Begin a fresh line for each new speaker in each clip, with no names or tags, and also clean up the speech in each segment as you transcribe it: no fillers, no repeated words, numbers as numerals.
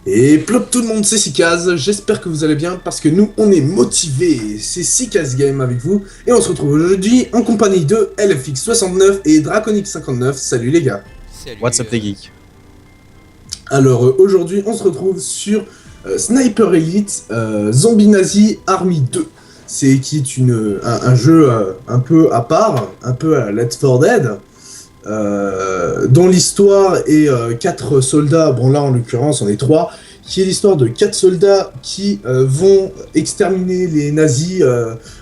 Et plop tout le monde, c'est Sikaz, j'espère que vous allez bien parce que nous on est motivés, c'est Sikaz Game avec vous et on se retrouve aujourd'hui en compagnie de LFX69 et Draconic59, salut les gars.
Salut.
What's up les geeks.
Alors aujourd'hui on se retrouve sur Sniper Elite Zombie Nazi Army 2, qui est un jeu un peu à part, un peu à Left 4 Dead. Dont l'histoire est 4 soldats, bon là en l'occurrence on est 3, qui est l'histoire de 4 soldats qui vont exterminer les nazis,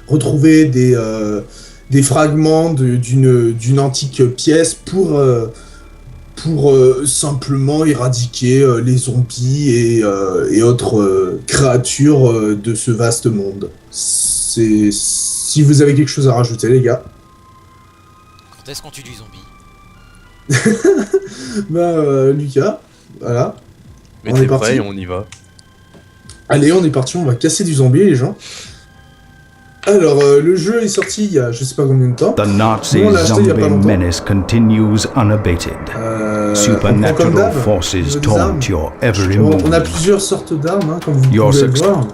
retrouver des fragments d'une antique pièce pour simplement éradiquer les zombies et autres créatures de ce vaste monde. Si vous avez quelque chose à rajouter les gars.
Quand est-ce qu'on tue du zombie?
Lucas, voilà.
Mais
On
t'es
est parti.
prêt et on y va.
Allez, on est parti, on va casser du zombie, les gens. Alors, le jeu est sorti il y a je sais pas combien de temps.
The Nazi
Nous, on l'a acheté il y a pas
zombie
longtemps.
menace continues unabated.
On prend comme
Supernatural
d'hab,
forces
au niveau des
taunt
armes.
your every
On
move.
a plusieurs sortes d'armes, hein, comme vous
Your
pouvez le
success.
voir.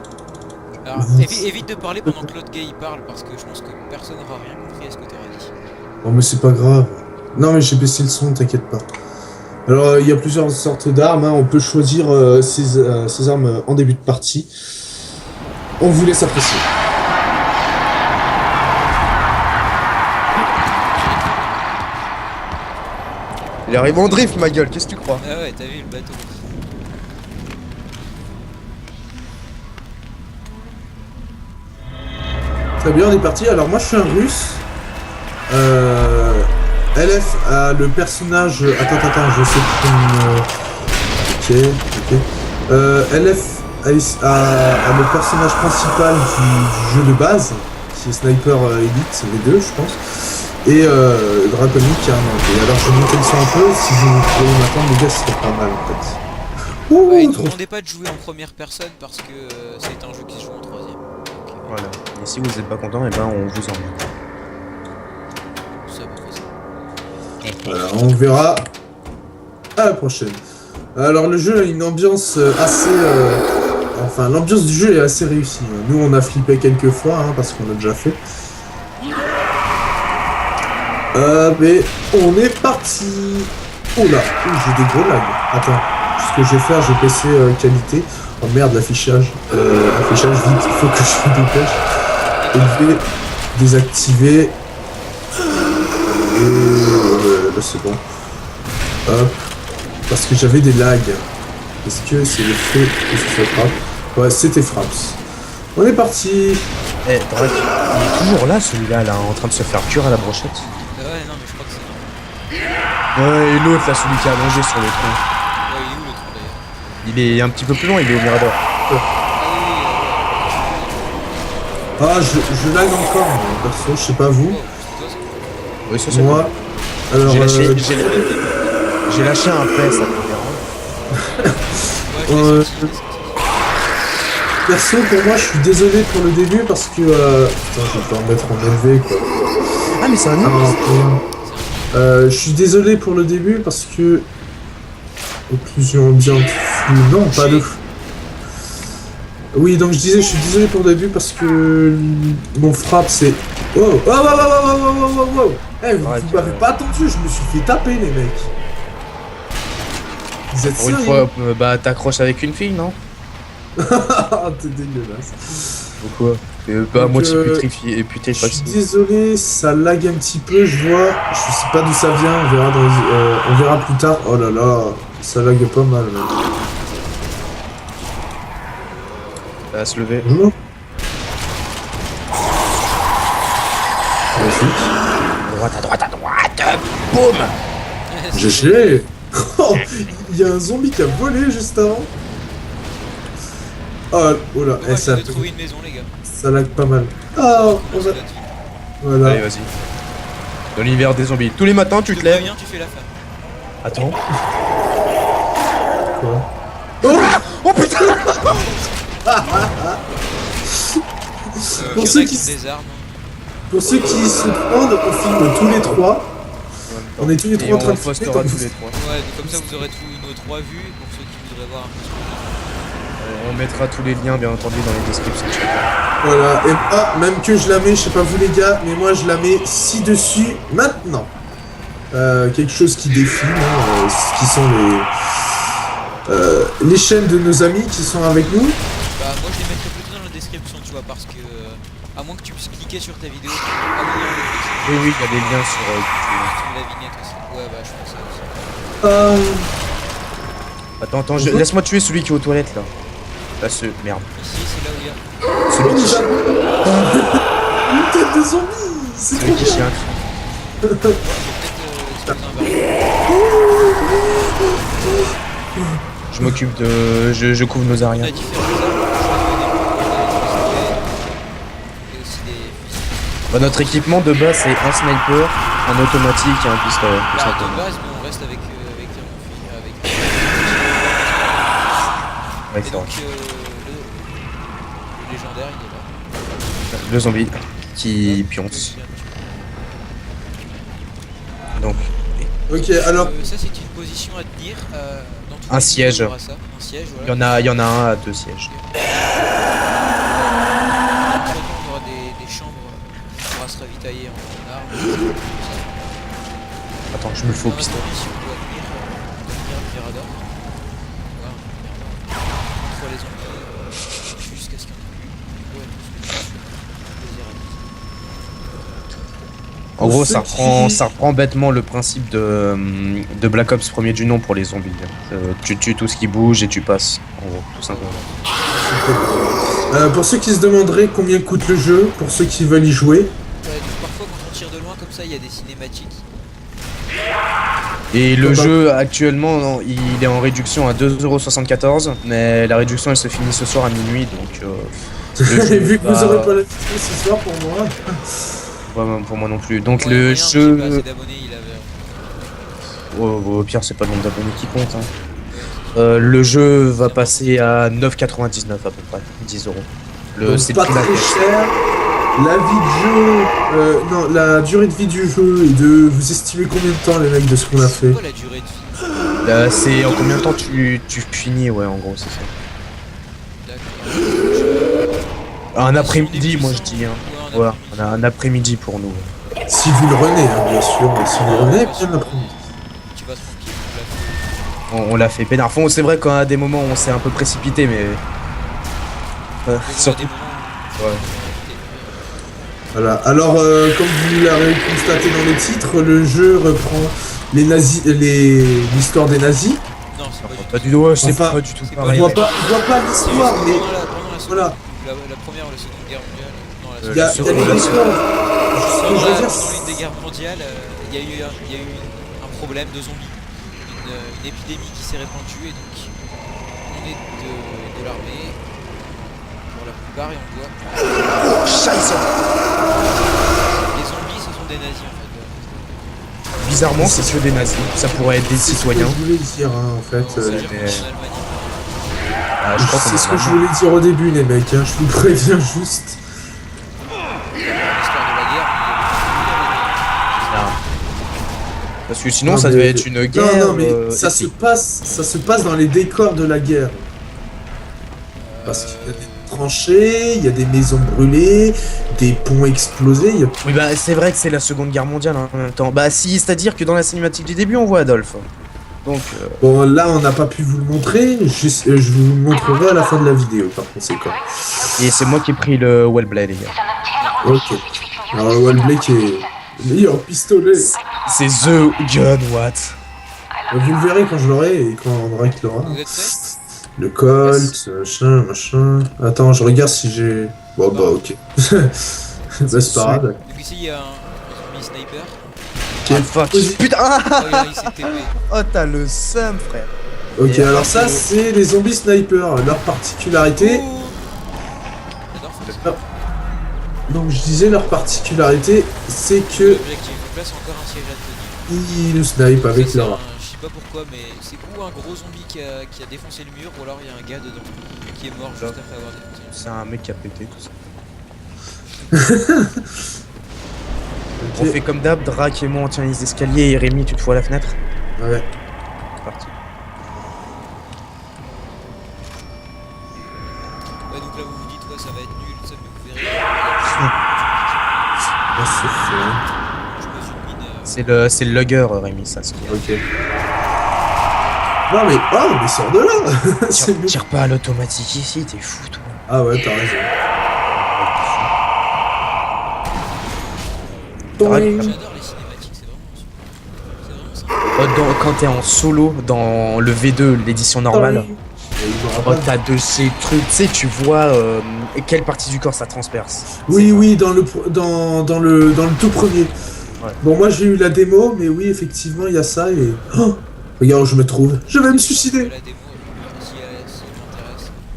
Alors, évite de parler pendant que l'autre gars il parle parce que je pense que personne n'aura rien compris à ce que t'auras dit.
Oh, mais c'est pas grave. Non, mais j'ai baissé le son, t'inquiète pas. Alors, il y a plusieurs sortes d'armes, hein. On peut choisir ces armes en début de partie. On vous laisse apprécier.
Il arrive en drift ma gueule, qu'est-ce que tu crois?
Ah ouais, t'as vu le bateau.
Très bien, on est parti. Alors moi je suis un russe. LF a le personnage... Attends, je sais Ok. LF a le personnage principal du jeu de base, qui est Sniper Elite V2 je pense. Et Draconic a un anglais. Alors je vais monter le son un peu, si vous pouvez m'attendre les gars c'était pas mal en fait. Ouh,
Ouais, il ne
trop...
demandait pas de jouer en première personne parce que c'est un jeu qui se joue en troisième. Donc,
Voilà. Et si vous êtes pas content, et ben on vous emmène.
c'est à peu près ça.
Voilà, on verra à la prochaine. Alors le jeu a une ambiance assez... Enfin l'ambiance du jeu est assez réussie. Nous on a flippé quelques fois hein, parce qu'on a déjà fait. Mais on est parti. Oh là, j'ai des gros lags. Attends, ce que je vais faire, je vais PC qualité. Oh merde, l'affichage. Affichage vite, il faut que je me dépêche. Et je vais désactiver. Et là c'est bon. Hop. Parce que j'avais des lags. Est-ce que c'est le fait que ce soit frappe? Ouais, c'était fraps. On est parti.
Eh, Drac, il est toujours là celui-là, là, en train de se faire cuire à la brochette.
Ouais, non, mais je crois que c'est.
Ouais, et l'autre là, celui qui a allongé sur le tronc.
Ouais, il est où le trou d'ailleurs?
Il est un petit peu plus loin, il est au Mirador.
Ah oui,
Ah, je lag encore, perso, je sais pas vous.
c'est toi ça?
Oui, ça c'est
Moi, alors...
J'ai lâché un pet, ça me dérange.
Ouais, je l'ai senti,
Perso, pour moi, je suis désolé pour le début parce que... Putain, je vais pas en mettre en élevé, quoi.
Ah, mais c'est un
Ah,
nom.
je suis désolé pour le début parce que... Occlusion ambiante flou... Non, pas de... Oui, donc je disais, je suis désolé pour le début parce que... Mon frappe, c'est... Oh, oh, oh, oh, oh, oh, oh, oh, oh. Eh, vous m'avez pas attendu, je me suis fait taper, les mecs. Vous êtes
Pour une
sérieux?
fois, bah t'accroches avec une fille, non?
T'es dégueulasse.
Pourquoi? T'es pas à
Donc,
moitié putrifié et puté
Je suis désolé, ça lag un petit peu, je vois. Je sais pas d'où ça vient, on verra, on verra plus tard. Oh là là, ça lag pas mal. Mec.
Ça va se lever.
Bonjour. Magnifique.
À droite, boum!
GG. Oh, il y a un zombie qui a volé juste avant. Oh, oh là,
on
ça,
de trouver une maison, les gars.
ça lag pas mal. Oh, on a... Voilà.
Allez, vas-y. Dans l'univers des zombies. Tous les matins, tu te
Tout
lèves.
bien, tu fais la femme.
Attends.
Quoi? Oh, oh putain. Pour
Il y en
ceux
a
qui
qui des armes.
Pour ceux qui se demandent, on filme tous les trois. On est tous les
Et
trois en train
on
de filmer,
postera
donc
tous les trois.
Ouais, donc comme ça vous aurez tous nos 3 vues pour ceux qui voudraient voir un peu ce que
On mettra tous les liens, bien entendu, dans les descriptions.
Voilà, et même que je la mets, je sais pas vous les gars, mais moi je la mets ci-dessus maintenant. Quelque chose qui défile, hein, ce qui sont les chaînes de nos amis qui sont avec nous.
Bah moi je les mettrais plutôt dans la description, tu vois, parce que à moins que tu puisses cliquer sur ta vidéo,
Oui, il y a des liens sur YouTube.
la vignette aussi. Ouais, bah je pense ça aussi.
Attends, laisse-moi tuer celui qui est aux toilettes là. Là, merde.
Ici, c'est là où il y a.
Celui qui chie.
Une tête de zombie, c'est
Celui
trop
qui
bien.
chie un cri. Je m'occupe de. Je couvre nos
On
arrières.
a différents armes, et aussi des fusils.
Bah, notre équipement de base c'est un sniper, un automatique et un pistolet. Tout
Bah,
simplement.
de base, mais on reste avec un fusil,
Ouais,
Et
c'est
donc,
vrai.
le légendaire, il est là.
Le zombie qui pionce. Donc,
Ok, alors,
Ça, c'est une position à tenir. Dans tous
Un
les
siège.
niveaux, il y aura ça. Un siège,
il
voilà.
y en a un à 2 sièges.
Entre-temps, on aura des chambres. On pourra se ravitailler en armes.
Attends, je me le fais au
Dans la
pistolet.
position, on doit tenir le Mirador. Voilà, contre les zombies. Jusqu'à ce qu'il y en ait plus. Ouais, plaisir à tous.
En gros,
ceux
ça
qui-
reprend bêtement le principe de Black Ops premier du nom pour les zombies. Tu tues tout ce qui bouge et tu passes. En gros, tout simplement.
pour ceux qui se demanderaient combien coûte le jeu, pour ceux qui veulent y jouer,
Ouais, donc parfois quand on tire de loin comme ça, il y a des cinématiques.
Et le
Bah,
jeu actuellement, non, il est en réduction à 2,74€, mais la réduction elle se finit ce soir à minuit, donc le jeu
vu que vous
va-
aurez pas la vidéo ce soir pour moi.
Ouais, pour moi non plus. Donc
Ouais,
le
moyen, j'ai pas assez
jeu,
d'abonnés, il avait.
au pire c'est pas le nombre d'abonnés qui compte. Hein. Le jeu va passer à 9,99 à peu près, 10€.
Donc,
C'est
pas
le prix
très
d'achat.
cher. La vie de jeu, non, la durée de vie du jeu est de. Vous estimez combien de temps les mecs de ce qu'on a fait?
C'est quoi la durée de vie?
C'est en combien de temps tu finis, ouais, en gros c'est ça.
D'accord.
Un après-midi, moi je dis. Hein.
Ouais,
Ouais, on a un après-midi pour nous.
Si vous le renez, hein, bien sûr. Si vous le renez, bien après-midi.
Tu vas tranquille,
On l'a fait peinard. Bon, c'est vrai qu'à des moments on s'est un peu précipité, mais.
on l'a fait.
Surtout.
Des moments où-
Ouais.
Voilà. Alors, comme vous l'avez constaté dans le titre, le jeu reprend les nazis, l'histoire des nazis.
Non, c'est pas du tout.
Pas du tout, ouais, c'est
Enfin,
pas du tout
c'est
On
pareil.
voit
mec.
pas l'histoire, mais
Pendant la seconde,
voilà.
la première ou la seconde guerre mondiale. Non, la
il y a,
seconde.
il y a des histoires. Ce que je veux dire,
Pendant l'une des guerres mondiales, il y a eu un problème de zombies. Une épidémie qui s'est répandue et donc on est de l'armée pour la plupart et on doit. Les zombies, ce sont des nazis en fait.
Bizarrement, c'est que des nazis. Ça pourrait être des
c'est ce que
citoyens.
je voulais dire, hein, en fait.
C'est
euh,
jamais
mais-
en Allemagne.
Ah, je crois qu'on
c'est
est
ce que je
vraiment-
voulais dire au début, les mecs. Hein, je vous préviens juste.
L'histoire de la guerre,
Parce que sinon,
Non,
ça
mais-
devait être une guerre.
Non, mais ça se
épique.
passe dans les décors de la guerre. Parce qu'il y a des tranchées, il y a des maisons brûlées, des ponts explosés. Il y a...
Oui, bah c'est vrai que c'est la Seconde Guerre mondiale en même temps. Bah si, c'est-à-dire que dans la cinématique du début, on voit Adolphe. Donc,
Bon, là, on n'a pas pu vous le montrer. Je vous le montrerai à la fin de la vidéo, par conséquent.
et c'est moi qui ai pris le Wellblade, les gars.
Ok. Alors, le Wallblade est le meilleur pistolet.
C'est The Gun, what?
Vous le verrez quand je l'aurai et quand Drake l'aura.
vous êtes prêts?
Le Colt, machin. Attends, je regarde si j'ai. Bon, bah, ok. Bah, c'est pas grave.
Donc ici il y a un zombie sniper.
Ah, fuck. Putain!
Oh, il s'est TP.
Oh, t'as le seum, frère.
Ok,
Et
alors
après,
ça, c'est les zombies snipers. Leur particularité.
Oh. J'adore ça.
Donc, je disais, leur particularité, c'est que
L'objectif. Donc là c'est encore un siège à tenir.
ils nous snipent avec
Ça, c'est
leur.
je sais pas pourquoi mais c'est ou un gros zombie qui a défoncé le mur ou alors il y a un gars dedans qui est mort juste après avoir défoncé le mur.
C'est un mec qui a pété tout ça.
Ok.
On fait comme d'hab, Drac et moi on tient les escaliers et Rémi tu te fous à la fenêtre.
Ouais.
C'est parti.
Ouais, donc là vous vous dites, ouais, ça va être nul, ça, mais vous verrez.
Ah, c'est fou.
Je pose une mine.
C'est le logger, Rémi, ça. Ce qu'il y a.
Ok. Non mais, oh, mais sors de là. C'est mieux.
Tire pas à l'automatique ici, t'es fou, toi.
Ah ouais, t'as raison.
Arrête.
Toing.
J'adore les cinématiques, c'est vraiment ça.
Quand t'es en solo dans le V2, l'édition normale,
Toing. Et il m'aura
oh,
pas-
t'as de ces trucs, tu sais, tu vois quelle partie du corps ça transperce.
Oui,
C'est-
oui, dans le tout premier.
Ouais.
Bon, moi j'ai eu la démo, mais oui, effectivement, il y a ça et. Oh, regarde où je me trouve. Je vais me suicider.
La démo, si m'intéresse.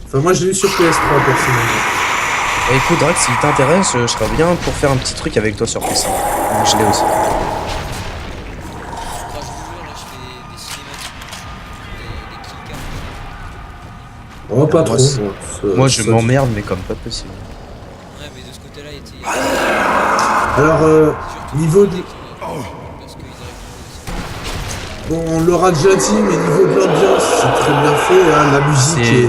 Enfin, moi j'ai eu sur PS3 personnellement.
Et écoute, Drake, s'il t'intéresse, je serais bien pour faire un petit truc avec toi sur PC. Je l'ai aussi.
Je crois que je vous jure, là, je fais des cinématiques, des killcams.
Oh, pas
Moi,
trop.
c'est-
Ouais,
Moi, je
ça-
m'emmerde, mais comme pas possible.
Ouais, mais de ce côté-là, il était.
Alors,
Surtout
niveau de.
parce qu'ils arrivent
Bon, on l'aura déjà dit, mais niveau de l'ambiance, c'est très bien fait. Hein, la musique
C'est-
est.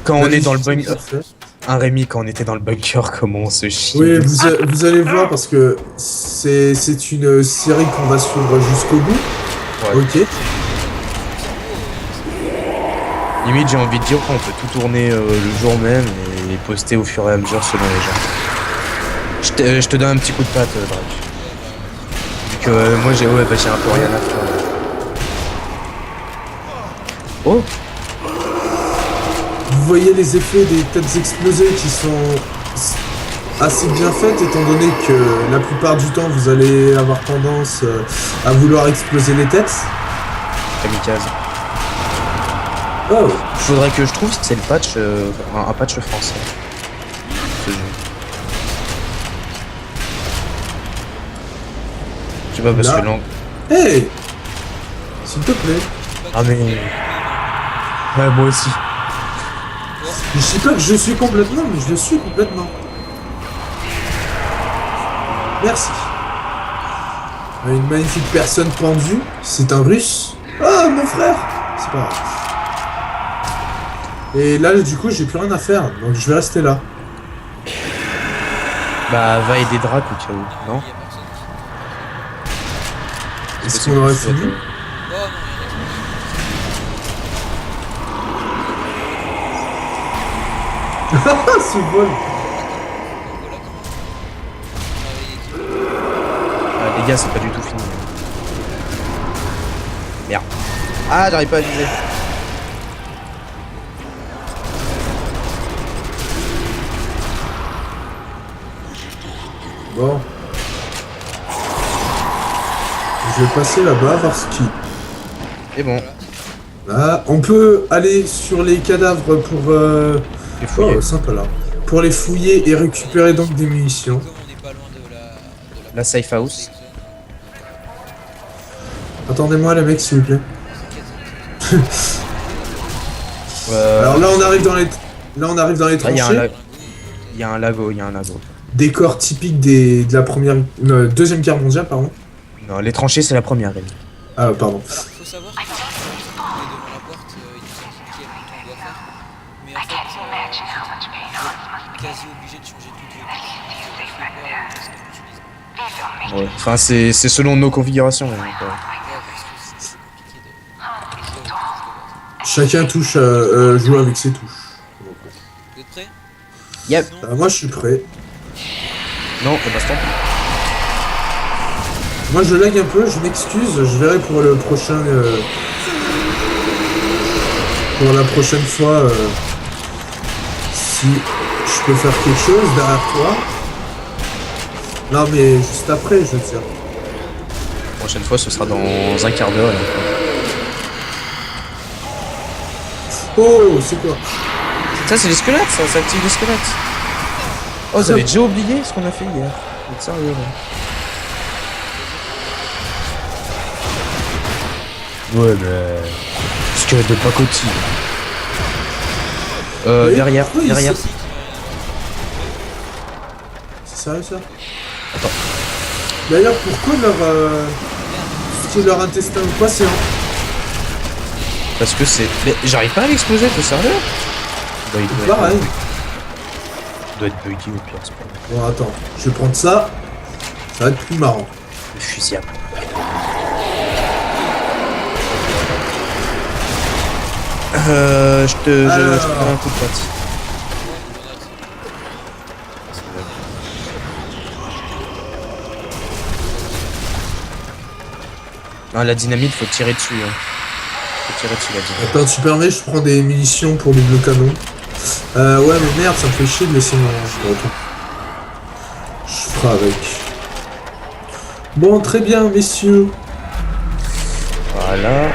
Quand on
la
est dans le
musique
bunker,
bien faite.
un Rémi, quand on était dans le bunker, comment on se chie.
Oui, vous allez voir parce que c'est une série qu'on va suivre jusqu'au bout.
Ouais.
Ok.
Limite, j'ai envie de dire qu'on peut tout tourner le jour même et poster au fur et à mesure selon les gens. Je te donne un petit coup de patte, Drake. Vu que moi, j'ai un peu rien à faire. Oh,
Vous voyez les effets des têtes explosées qui sont assez bien faites, étant donné que la plupart du temps vous allez avoir tendance à vouloir exploser les têtes.
kamikaze.
Oh,
Faudrait que je trouve si c'est le patch, un patch français. Ce jeu. Je sais pas parce
Là.
que l'angle.
hey, s'il te plaît.
Ah mais. Ouais, moi aussi.
Je dis pas que je suis complètement, mais je le suis complètement. Merci. Une magnifique personne pendue, c'est un russe. Ah, mon frère. C'est pas grave. Et là, du coup, j'ai plus rien à faire, donc je vais rester là.
Bah, va aider Drac au cas où, non?
Il y a personne qui.
Est-ce qu'on aurait fini?
Oh non,
Ah, ce vol.
voilà comment.
Ah, les gars, c'est pas du tout fini. Merde. Ah, j'arrive pas à viser.
Bon. Je vais passer là-bas voir ce qui.
Et bon,
Ah, on peut aller sur les cadavres pour.
j'ai fouillé.
Oh, sympa là. Pour les fouiller et récupérer donc des munitions.
Comme on n'est pas loin de la
La safe house.
Attendez-moi les mecs s'il vous plaît.
Euh,
Alors là on arrive dans les. Là on arrive dans les
là, il y a un
tranchées.
lago. Il y a un lago, il y a un lago.
Décor typique de la première. Deuxième guerre mondiale, pardon.
Non, les tranchées, c'est la première, Rémi.
Ah, pardon.
Alors, faut savoir que quand on est devant la porte, il nous indique quel bouton on doit faire. Mais en fait, on est quasi obligé de changer toutes les boutons.
Ouais. Enfin, c'est selon nos configurations. Donc,
C'est compliqué de.
Chacun touche joue avec ses touches.
Vous êtes prêts?
Yep.
Sinon,
Moi je suis prêt.
Non, c'est pas
Moi je lag un peu, je m'excuse, je verrai pour le prochain. Pour la prochaine fois si je peux faire quelque chose derrière toi. Non mais juste après je veux dire.
La prochaine fois, ce sera dans un quart d'heure. et après.
Oh c'est quoi?
Ça, c'est les squelettes, ça active les squelettes. Oh, vous avez déjà oublié ce qu'on a fait hier. Vous êtes sérieux, là? Ouais, mais. Squelette de pacotille.
Oui,
Derrière,
oui,
derrière.
C'est sérieux ça? D'ailleurs pourquoi ce qui est leur intestin ou quoi c'est
Parce que c'est. Mais j'arrive pas à l'exploser, t'es sérieux? Bah, il doit
Pareil.
il doit être buggy au pire, c'est pas grave.
Bon, attends, je vais prendre ça. Ça va être plus marrant.
Le fusillable. Je te
Alors.
prends un coup de patte. Ah, la dynamite, faut tirer dessus. Hein. Faut tirer dessus la dynamite.
Attends, tu permets, je prends des munitions pour double canon. Ouais, mais merde, ça me fait chier de laisser mon. Je ferai avec. Bon, très bien, messieurs.
Voilà.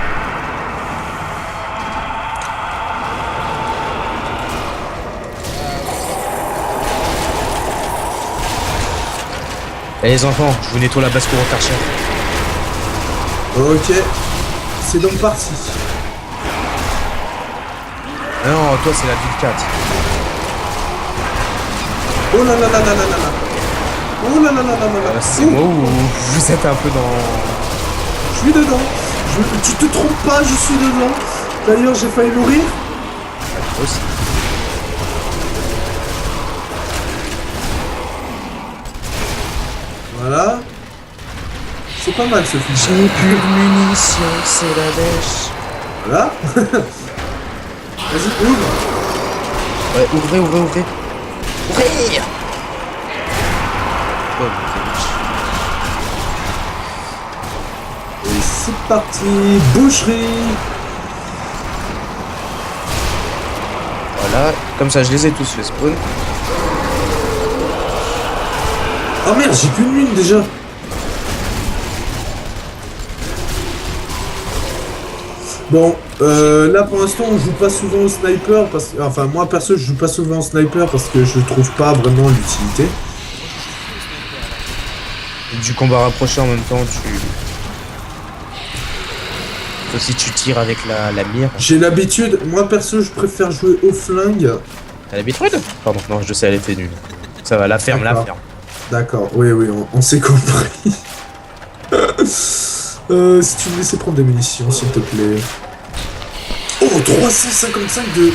Eh les enfants, je vous nettoie la basse-cour au Karcher.
Ok, c'est donc parti.
Ah non, toi c'est la ville 4.
Oh là là là là là là là. Oh là là là là là là.
C'est moi ou vous êtes un peu dans...
Je suis dedans. Tu te trompes pas, je suis dedans. D'ailleurs, j'ai failli mourir.
Moi aussi.
Voilà. C'est pas mal ce film.
J'ai plus de munitions, c'est la dèche.
Voilà. Vas-y, ouvre.
Ouais, ouvrez. Ouvrir. Oh,
Et c'est parti. Boucherie.
voilà, comme ça je les ai tous fait spawn.
Oh merde, j'ai qu'une mine déjà. Bon, là pour l'instant on joue pas souvent au sniper parce que, enfin moi perso je joue pas souvent au sniper parce que je trouve pas vraiment l'utilité.
Du combat rapproché en même temps, si tu tires avec la mire.
J'ai l'habitude, moi perso je préfère jouer au flingue.
T'as l'habitude? Pardon, non, je sais, elle était nulle. Ça va, la ferme.
D'accord, oui, on s'est compris. Si tu me laissais prendre des munitions s'il te plaît. Oh, 355 de...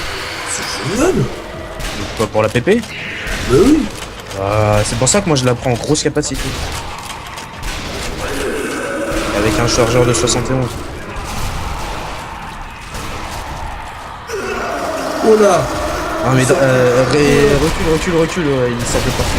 C'est génial.
Quoi, pour la PP?
Bah oui.
C'est pour ça que moi je la prends en grosse capacité. Avec un chargeur de 71.
Oh là.
Ah mais recule, ouais, il sort de partout.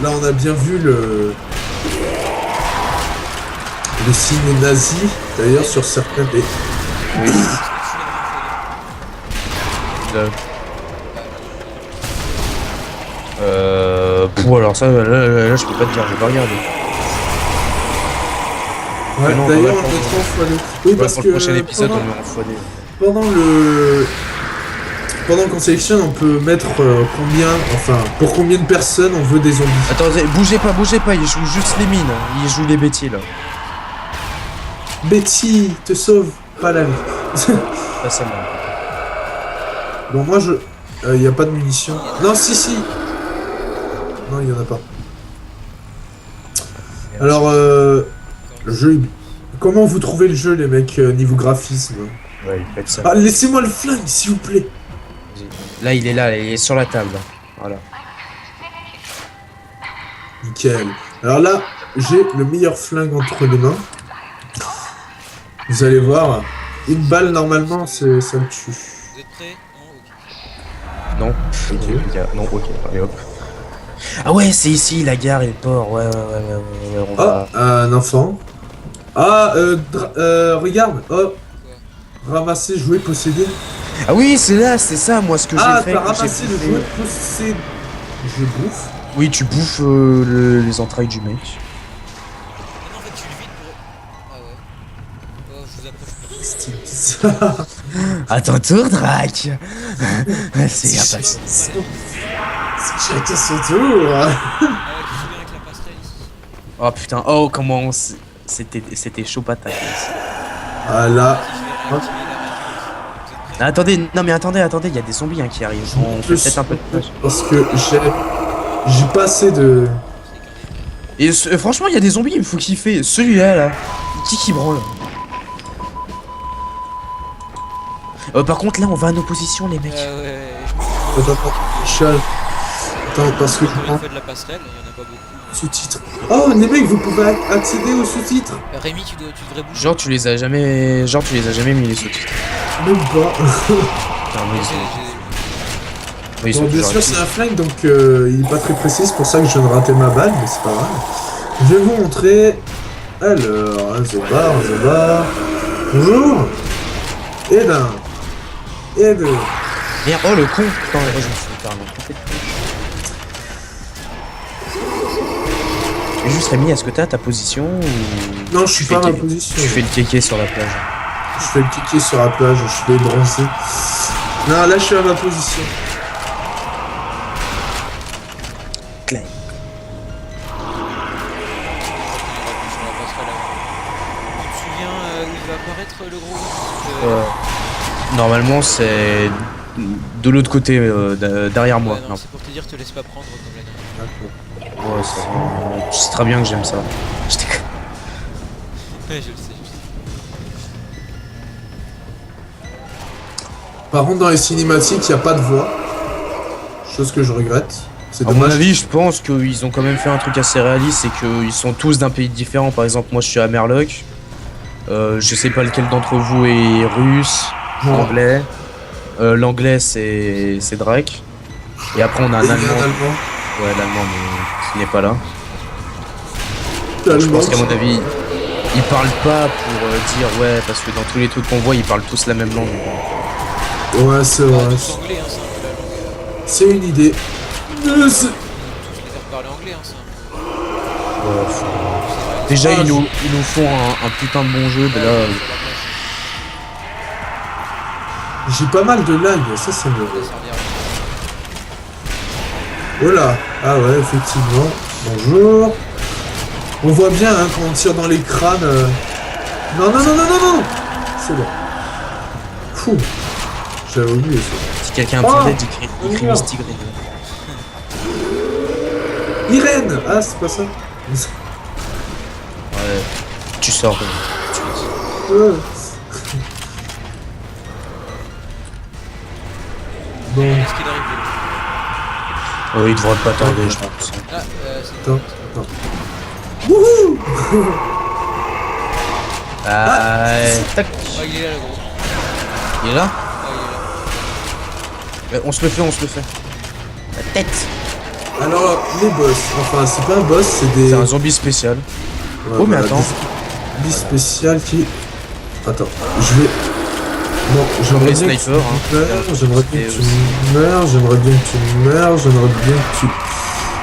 Là on a bien vu le signe nazi d'ailleurs sur certains des...
Oui. Alors ça, là, je peux pas te dire, j'ai pas regardé.
Ouais,
non,
d'ailleurs
on va
on
faire-
mettra en fois deux. Oui, parce
pour
que
le prochain épisode,
pendant,
on met en x2.
pendant qu'on sélectionne, on peut mettre pour combien de personnes on veut des zombies.
Attendez, bougez pas, il joue juste les mines, il joue les bêtises là.
Betty te sauve pas la vie.
Pas ça, non.
Bon, moi je. Y a pas de munitions. Non, si. Non, il y en a pas. Alors, le jeu. Comment vous trouvez le jeu, les mecs, niveau graphisme?
Ouais, il fait ça.
Ah, laissez-moi le flingue, s'il vous plaît.
Là, il est sur la table. Voilà.
Nickel. Alors là, j'ai le meilleur flingue entre les mains. Vous allez voir, une balle normalement, ça le tue.
Vous êtes prêts? Non, ok.
Non. Ok. Non, ok. Allez hop. Ah ouais, c'est ici la gare et le port. Ouais, on va.
Oh, un enfant. Ah, regarde. Oh. Ramasser, jouer, posséder.
Ah oui, c'est ça, moi, ce que j'ai fait.
T'as
que j'ai
ramassé le
bouffé.
jouet, posséder. Je bouffe.
Oui, tu bouffes les entrailles du mec.
Non, en fait, tu le vides pour... Ah ouais. Oh, je vous approche.
Style bizarre.
À ton tour, Drac. C'est
chacun
impatient.
C'est chacun son tour.
Ah ouais, je suis bien avec la passerelle ici.
Oh putain, oh comment c'était chaud patate.
Ah là.
Je vais remettre
Attendez, non mais attendez, il y a des zombies hein, qui arrivent. On fait peut-être un peu de place.
Parce que j'ai pas assez de...
Et franchement, il y a des zombies, il faut kiffer. Celui-là, là, qui branle. Par contre, là, on va en opposition, les mecs.
Ouais.
Attends, Charles. Attends, parce que...
Combien de la passerelle, il y en a pas beaucoup.
Sous-titres. Oh, les mecs, vous pouvez accéder aux sous-titres.
Rémi, tu devrais bouger.
Genre, tu les as jamais mis les sous-titres.
Même pas.
Non, mais ils sont
Bon, bien
toujours
sûr, c'est un flingue, donc il est pas très précis, c'est pour ça que je viens de rater ma balle, mais c'est pas grave. Je vais vous montrer. Alors, un Zobar. Bonjour. Et d'un. Et deux.
Merde, oh le con. Putain, je me suis carrément trompé. Et juste Rémi, est-ce que t'as ta position ou...
Non, je suis pas à ma position.
Tu fais le kéké sur la plage.
Je fais le kické sur la plage, je fais bronzer. Non, là, je suis à ma position.
Clay.
Sur la passerelle avant. Tu te souviens où il va apparaître le gros
Normalement, c'est de l'autre côté, derrière moi.
non, c'est pour te dire, te laisse pas prendre comme la dernière
Ouais, ça va. Tu sais très bien que j'aime ça. Je déconne.
fois. Ouais, je le sais.
Par contre, dans les cinématiques, il n'y a pas de voix. Chose que je regrette. C'est
À mon
dommage.
avis, je pense qu'ils ont quand même fait un truc assez réaliste, c'est qu'ils sont tous d'un pays différent. Par exemple, moi je suis à Merloc. Je sais pas lequel d'entre vous est russe,
Bon.
anglais. L'anglais c'est Drake. Et après on a un
Et il y a
allemand.
un Allemand.
Ouais, l'allemand mais qui n'est pas là. Je
L'Allemand
pense qu'à mon
qui-
avis, ils parlent pas pour dire ouais, parce que dans tous les trucs qu'on voit, ils parlent tous la même langue.
Ouais, c'est vrai.
Tous anglais, hein, c'est un peu la langue.
C'est une idée.
Tous les faire parler anglais, hein, c'est un peu.
Ouais,
C'est vrai.
déjà,
Ah,
ils nous font un putain de bon jeu, mais là.
J'ai pas mal de lag, ça me...
Ça servira.
Voilà. Ah ouais, effectivement. Bonjour. On voit bien hein, quand on tire dans les crânes. Non. C'est bon. Fou. J'avais oublié ça.
Si quelqu'un a
Oh,
besoin d'aide, écrit
merde.
Mystic Radio.
Irène. Ah, c'est pas ça.
Ouais, tu sors. tout de suite.
Ouais. Bon.
Est-ce qu'il arrive
Oh, il devrait pas tarder, je pense.
Ah, c'est
Attends. Wouhou.
Ah, tac.
Ah, il est là, le gros.
Il est là.
Ah, il est là.
On se le fait. La tête.
Alors, les boss. Enfin, c'est pas un boss, c'est des...
C'est un zombie spécial.
Ouais,
Oh, mais
voilà,
attends.
des spécial qui... Attends, je vais... Bon, j'aimerais
les
bien que tu
snipers, hein.
meurs, j'aimerais bien
Et
que tu
aussi.
meurs, j'aimerais bien que tu meurs, j'aimerais bien que tu...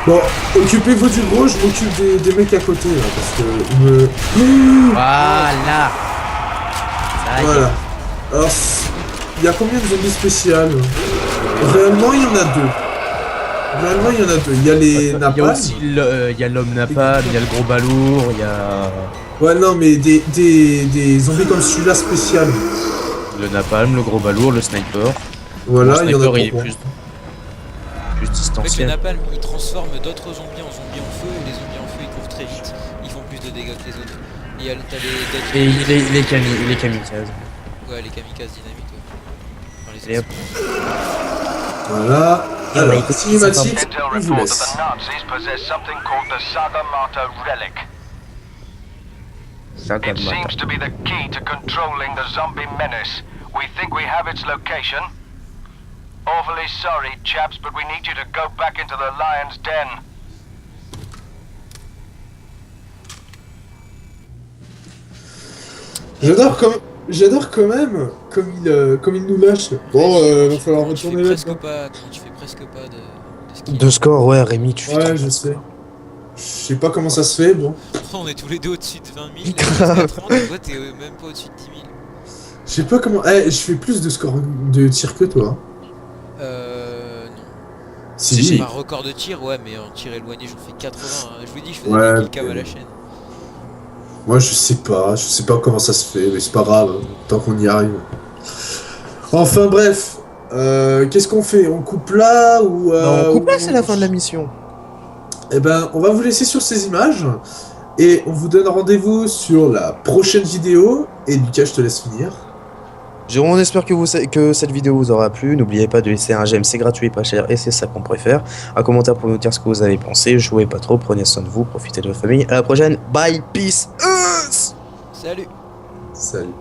Bon, occupez-vous du gros, je m'occupe des mecs à côté, là, parce que...
Voilà. Ça y est.
Voilà. Alors, il y a combien de zombies spéciales? Réellement, il y en a deux. Il y a les
Il y a
napalm.
aussi il y a l'homme napalm, il y a le gros balourd, il y a
Ouais, non, mais des zombies comme celui-là spécial.
le napalm, le gros balourd, le sniper.
Voilà,
Le
il y en a
sniper, il est
trois.
plus
Avec le
distanciel.
napalm, il transforme d'autres zombies en zombies en feu, et les zombies en feu ils courent très vite, ils font plus de dégâts que les autres. Et t'as les
Et il est kamikaze.
Ouais, les kamikazes dynamites, ouais. Enfin, les
Et hop.
Voilà.
bah,
Alors,
écoute,
cinématique,
Intel
on vous
report
laisse.
that the Nazis possess something called the Sagamata relic.
Ça
It
comme
seems to be the key to controlling the zombie menace. We think we have its location. Awfully sorry, chaps, but we need you to go back into the lion's den.
J'adore quand même comme il nous lâche. Bon, va falloir
Comment tu fais
retourner
presque
là-dedans.
pas, comment tu fais presque pas de skill.
De score, ouais, Rémi, tu fais
Ouais,
trop
je
de
sais.
score.
Je sais pas comment ça se fait, bon.
On est tous les deux au-dessus de 20 000,
Grave.
et 30, et toi t'es même pas au-dessus de 10 000.
Je sais pas comment... Eh, je fais plus de score de tir que toi.
Non.
Si.
J'ai un record de tir, ouais, mais en tir éloigné j'en fais 80. Hein. Je vous dis, je faisais
Ouais,
des killcam à la chaîne.
Moi, je sais pas comment ça se fait, mais c'est pas grave, tant qu'on y arrive. Enfin bref, qu'est-ce qu'on fait? On coupe là ou...
Non, on coupe là,
ou-
c'est la fin de la mission.
Eh ben, on va vous laisser sur ces images et on vous donne rendez-vous sur la prochaine vidéo. Et Lucas, je te laisse finir.
On espère que cette vidéo vous aura plu. N'oubliez pas de laisser un j'aime, c'est gratuit, pas cher et c'est ça qu'on préfère. Un commentaire pour nous dire ce que vous avez pensé. Jouez pas trop, prenez soin de vous, profitez de votre famille. À la prochaine, bye, peace.
Salut.
Salut.